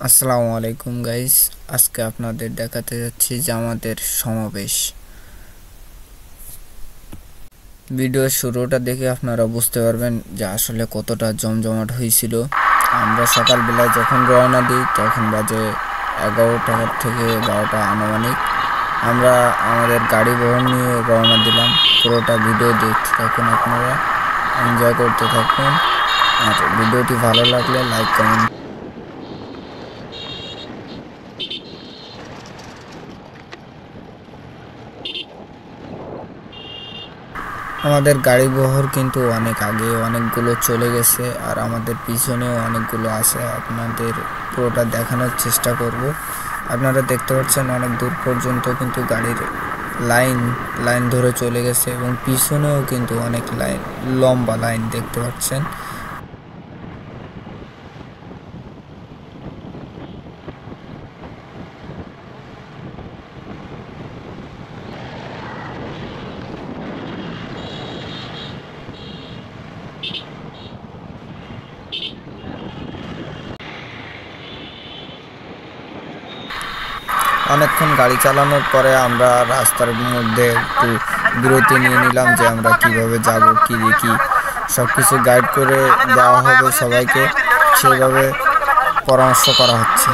আসসালামু আলাইকুম গাইস, আজকে আপনাদের দেখাতে যাচ্ছি জামাতের সমাবেশ। ভিডিওর শুরুটা দেখে আপনারা বুঝতে পারবেন যে আসলে কতটা জমজমাট হয়েছিল। আমরা সকালবেলায় যখন রওনা দিই তখন বাজে 11টা থেকে 12টা আনুমানিক। আমরা আমাদের গাড়ি বহন নিয়ে রওনা দিলাম। পুরোটা ভিডিও দেখতে থাকুন, আপনারা এনজয় করতে থাকুন। আর ভিডিওটি ভালো লাগলে লাইক কমেন্ট। আমাদের গাড়ি বহর কিন্তু অনেক আগে অনেকগুলো চলে গেছে, আর আমাদের পিছনেও অনেকগুলো আছে। আপনাদের পুরোটা দেখানোর চেষ্টা করব। আপনারা দেখতে পাচ্ছেন অনেক দূর পর্যন্ত কিন্তু গাড়ির লাইন ধরে চলে গেছে, এবং পিছনেও কিন্তু অনেক লম্বা লাইন দেখতে পাচ্ছেন। অনেকক্ষণ গাড়ি চালানোর পরে আমরা রাস্তার মধ্যে একটু বিরতি নিয়ে নিলাম, যে আমরা কিভাবে যাব, কি দেখি সব কিছু গাইড করে দেওয়া হবে সবাইকে, সেইভাবে পরামর্শ করা হচ্ছে।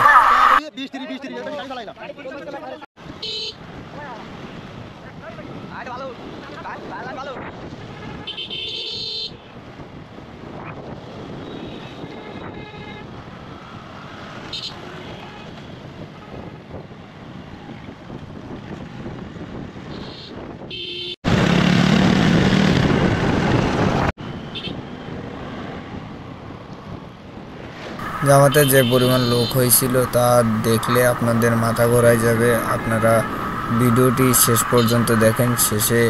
জামাতে যে পরিমাণ লোক হয়েছিল তা দেখলে আপনাদের মাথা ঘোরায় যাবে। আপনারা ভিডিওটি শেষ পর্যন্ত দেখেন, শেষে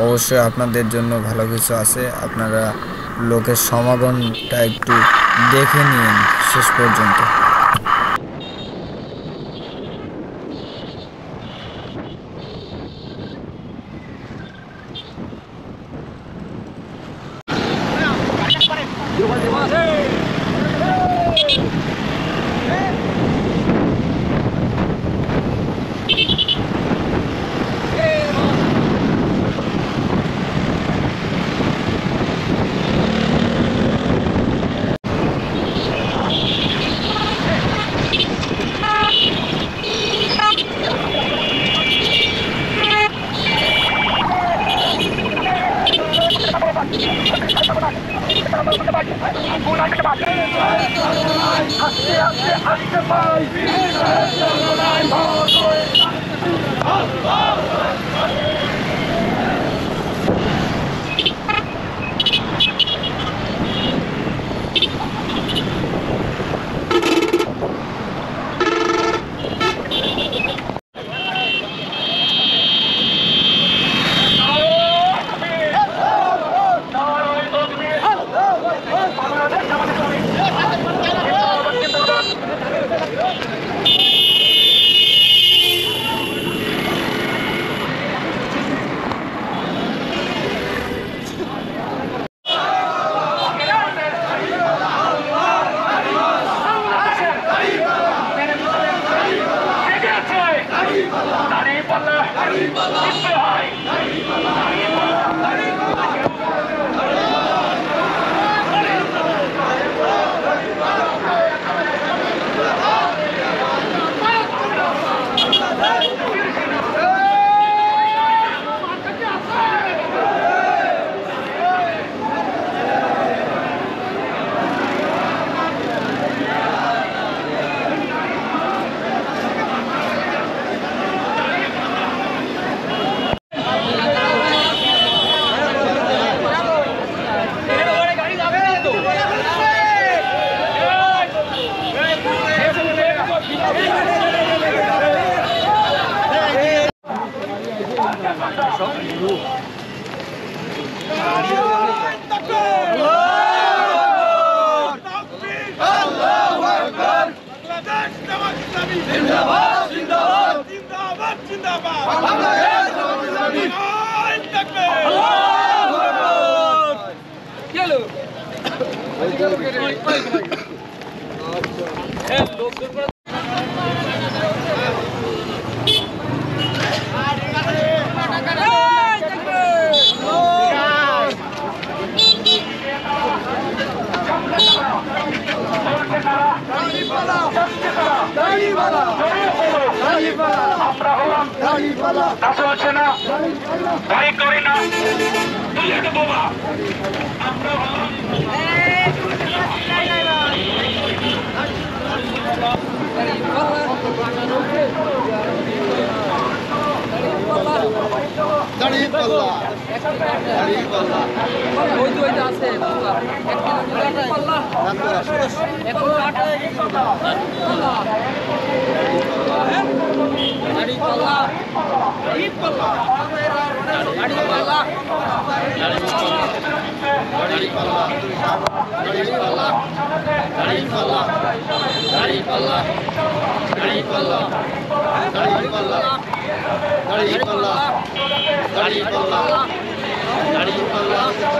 অবশ্যই আপনাদের জন্য ভালো কিছু আছে। আপনারা লোকের সমাগমটা একটু দেখে নিন শেষ পর্যন্ত। জিন্দাবাদ আমরা হলাম তা চলছে না, ভয় করি না, তুই একটা বোমা। আমরা হলাম দাঁড়িয়ে পাল্লা দাঁড়িয়ে পাল্লা আছে দাঁড়িয়ে পাল্লা